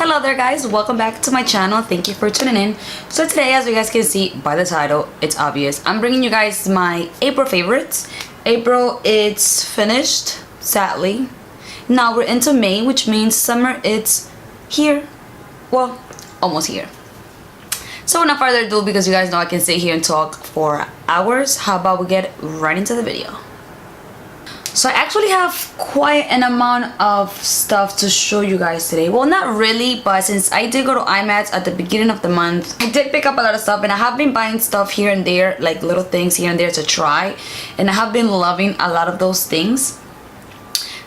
Hello there guys, welcome back to my channel. Thank you for tuning in. So today, as you guys can see by the title, it's obvious, I'm bringing you guys my April favorites. April, it's finished, sadly. Now we're into May, which means summer, it's here. Well, almost here. So without further ado, because you guys know I can sit here and talk for hours, how about we get right into the video. So I actually have quite an amount of stuff to show you guys today. Well, not really, but since I did go to IMATS at the beginning of the month, I did pick up a lot of stuff, and I have been buying stuff here and there, like little things here and there to try, and I have been loving a lot of those things.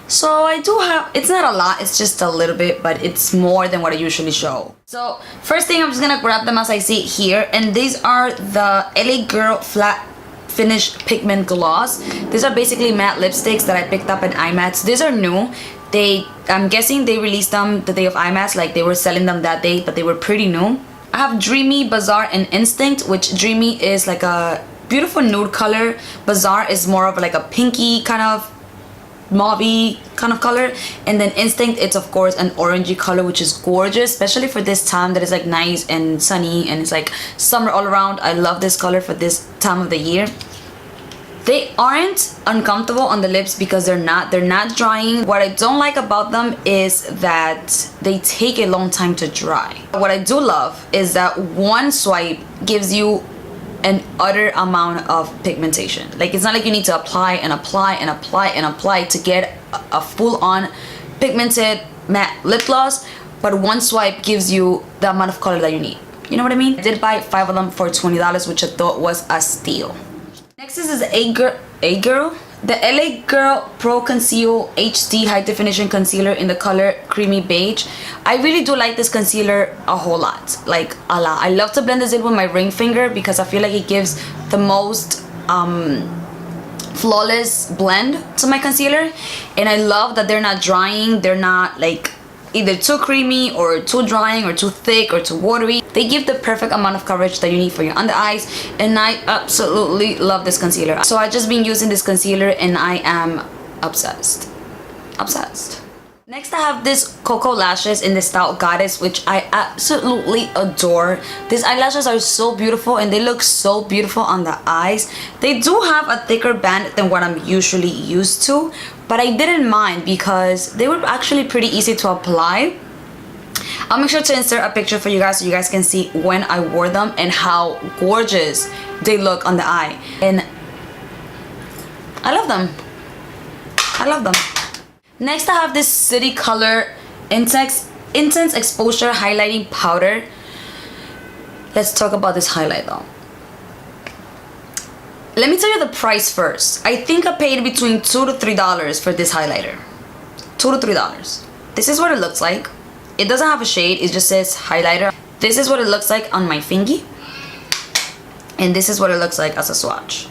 So I do have, it's not a lot, it's just a little bit, but it's more than what I usually show. So first thing, I'm just gonna grab them as I see it here, and these are the LA Girl Flat Finish Pigment Gloss. These are basically matte lipsticks that I picked up at IMATS. These are new. I'm guessing they released them the day of IMATS, like they were selling them that day, but they were pretty new. I have Dreamy, Bazaar, and Instinct, which Dreamy is like a beautiful nude color. Bazaar is more of like a pinky kind of mauvey kind of color, and then Instinct, it's of course an orangey color, which is gorgeous, especially for this time that is like nice and sunny and it's like summer all around. I love this color for this time of the year. They aren't uncomfortable on the lips because they're not drying. What I don't like about them is that they take a long time to dry. What I do love is that one swipe gives you an utter amount of pigmentation. Like, it's not like you need to apply and apply and apply and apply to get a full-on pigmented matte lip gloss, but one swipe gives you the amount of color that you need. You know what I mean? I did buy 5 of them for $20, which I thought was a steal. Next is the the LA Girl Pro Conceal HD High Definition Concealer in the color Creamy Beige. I really do like this concealer a whole lot, like a lot. I love to blend this in with my ring finger because I feel like it gives the most flawless blend to my concealer, and I love that they're not drying. They're not like either too creamy or too drying or too thick or too watery. They give the perfect amount of coverage that you need for your under eyes, and I absolutely love this concealer. So I've just been using this concealer and I am obsessed. Next, I have this Koko lashes in the style Goddess, which I absolutely adore. These eyelashes are so beautiful and they look so beautiful on the eyes. They do have a thicker band than what I'm usually used to, but I didn't mind because they were actually pretty easy to apply. I'll make sure to insert a picture for you guys so you guys can see when I wore them and how gorgeous they look on the eye. And I love them. I love them. Next, I have this City Color Intense Exposure Highlighting Powder. Let's talk about this highlight though. Let me tell you the price first. I think I paid between $2 to $3 for this highlighter. $2 to $3. This is what it looks like. It doesn't have a shade, it just says highlighter. This is what it looks like on my fingy. And this is what it looks like as a swatch.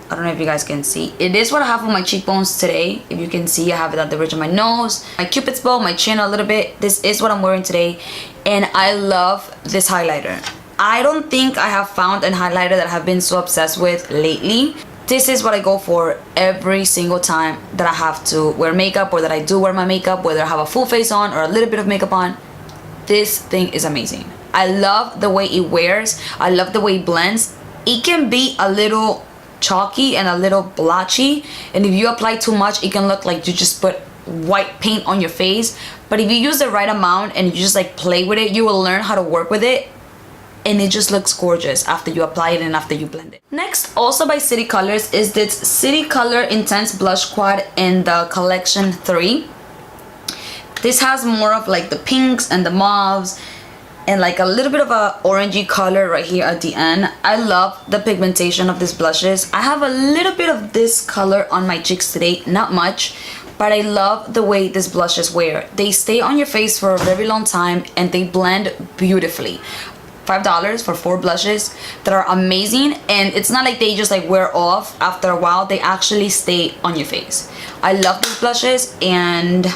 I don't know if you guys can see. It is what I have on my cheekbones today. If you can see, I have it at the ridge of my nose, my cupid's bow, my chin a little bit. This is what I'm wearing today, and I love this highlighter. I don't think I have found a highlighter that I have been so obsessed with lately. This is what I go for every single time that I have to wear makeup, or that I do wear my makeup, whether I have a full face on or a little bit of makeup on. This thing is amazing. I love the way it wears. I love the way it blends. It can be a little chalky and a little blotchy, and if you apply too much, it can look like you just put white paint on your face. But if you use the right amount and you just like play with it, you will learn how to work with it, and it just looks gorgeous after you apply it and after you blend it. Next, also by City Colors, is this City Color Intense Blush Quad in the collection 3. This has more of like the pinks and the mauves and like a little bit of a orangey color right here at the end. I love the pigmentation of these blushes. I have a little bit of this color on my cheeks today, not much, but I love the way these blushes wear. They stay on your face for a very long time and they blend beautifully. $5 for 4 blushes that are amazing, and it's not like they just like wear off after a while. They actually stay on your face. I love these blushes, and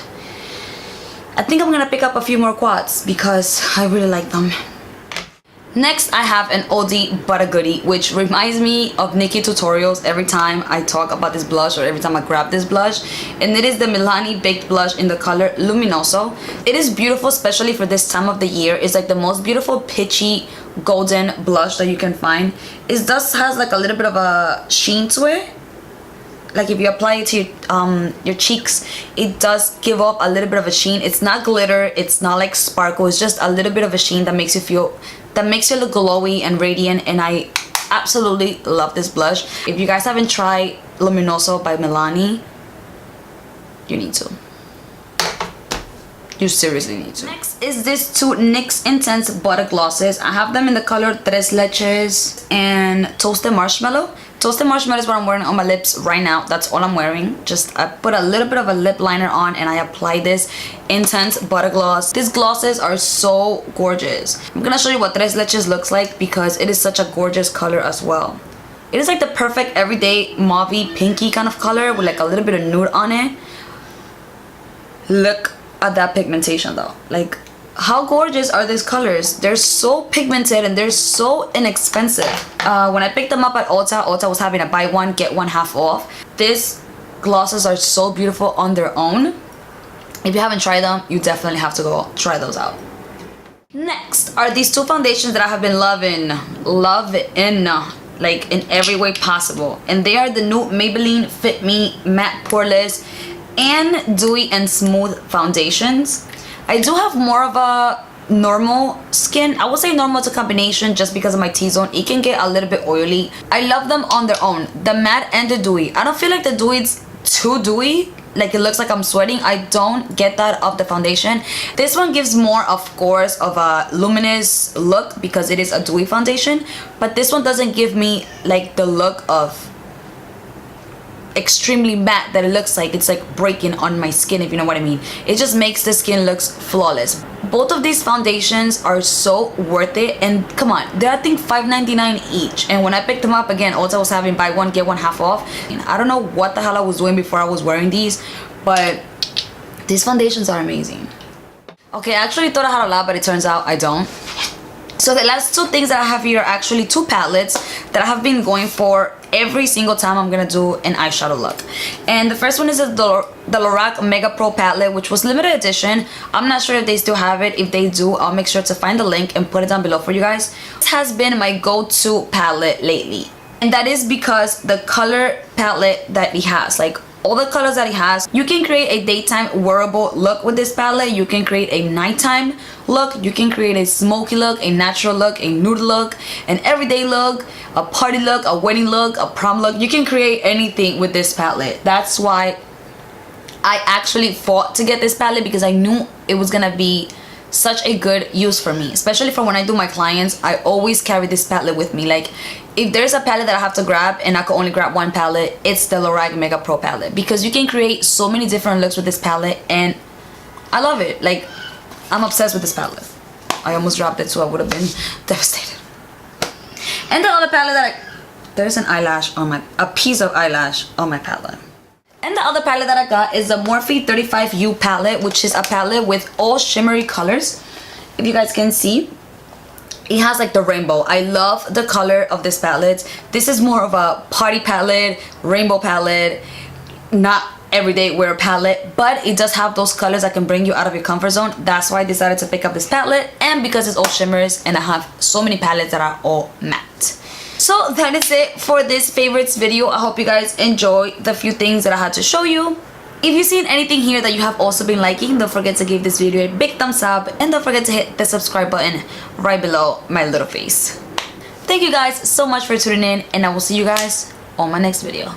I think I'm gonna pick up a few more quads because I really like them. Next, I have an oldie but a goodie, which reminds me of Nikki tutorials every time I talk about this blush or every time I grab this blush. And it is the Milani Baked Blush in the color Luminoso. It is beautiful, especially for this time of the year. It's like the most beautiful pitchy golden blush that you can find. It does has like a little bit of a sheen to it. Like if you apply it to your cheeks, it does give up a little bit of a sheen. It's not glitter, it's not like sparkle, it's just a little bit of a sheen that makes you feel, that makes you look glowy and radiant, and I absolutely love this blush. If you guys haven't tried Luminoso by Milani, you need to. You seriously need to. Next is this two NYX Intense Butter Glosses. I have them in the color Tres Leches and Toasted Marshmallow. Toasted Marshmallow is what I'm wearing on my lips right now. That's all I'm wearing. Just I put a little bit of a lip liner on and I apply this Intense Butter Gloss. These glosses are so gorgeous. I'm gonna show you what Tres Leches looks like because it is such a gorgeous color as well. It is like the perfect everyday mauvey pinky kind of color with like a little bit of nude on it. Look at that pigmentation though. Like, how gorgeous are these colors? They're so pigmented and they're so inexpensive. When I picked them up at Ulta was having a buy one get one half off. These glosses are so beautiful on their own. If you haven't tried them, you definitely have to go try those out. Next are these two foundations that I have been loving like in every way possible, and they are the new Maybelline Fit Me Matte Poreless and Dewy and Smooth foundations. I do have more of a normal skin. I would say normal to combination just because of my T-zone. It can get a little bit oily. I love them on their own, the matte and the dewy. I don't feel like the dewy is too dewy, like it looks like I'm sweating. I don't get that of the foundation. This one gives more, of course, of a luminous look because it is a dewy foundation, but this one doesn't give me like the look of extremely matte that it looks like it's like breaking on my skin, if you know what I mean. It just makes the skin looks flawless. Both of these foundations are so worth it, and come on, they're I think $5.99 each, and when I picked them up again, Ulta was having buy one get one half off. And I don't know what the hell I was doing before I was wearing these, but these foundations are amazing. Okay, I actually thought I had a lot, but it turns out I don't. So the last two things that I have here are actually two palettes that I have been going for every single time I'm gonna do an eyeshadow look. And the first one is the Lorac Mega Pro palette, which was limited edition. I'm not sure if they still have it. If they do, I'll make sure to find the link and put it down below for you guys. This has been my go-to palette lately, and that is because the color palette that he has, like all the colors that he has, you can create a daytime wearable look with this palette. You can create a nighttime look, you can create a smoky look, a natural look, a nude look, an everyday look, a party look, a wedding look, a prom look. You can create anything with this palette. That's why I actually fought to get this palette, because I knew it was gonna be such a good use for me, especially for when I do my clients. I always carry this palette with me. Like if there's a palette that I have to grab and I can only grab one palette, it's the Lorac Mega Pro palette, because you can create so many different looks with this palette and I love it. Like, I'm obsessed with this palette. I almost dropped it, so I would have been devastated. And the other palette that there's an eyelash on a piece of eyelash on my palette. And the other palette that I got is the Morphe 35U palette, which is a palette with all shimmery colors. If you guys can see, it has like the rainbow. I love the color of this palette. This is more of a party palette, rainbow palette, not everyday wear palette, but it does have those colors that can bring you out of your comfort zone. That's why I decided to pick up this palette, and because it's all shimmers and I have so many palettes that are all matte. So that is it for this favorites video. I hope you guys enjoy the few things that I had to show you. If you've seen anything here that you have also been liking, don't forget to give this video a big thumbs up, and don't forget to hit the subscribe button right below my little face. Thank you guys so much for tuning in, and I will see you guys on my next video.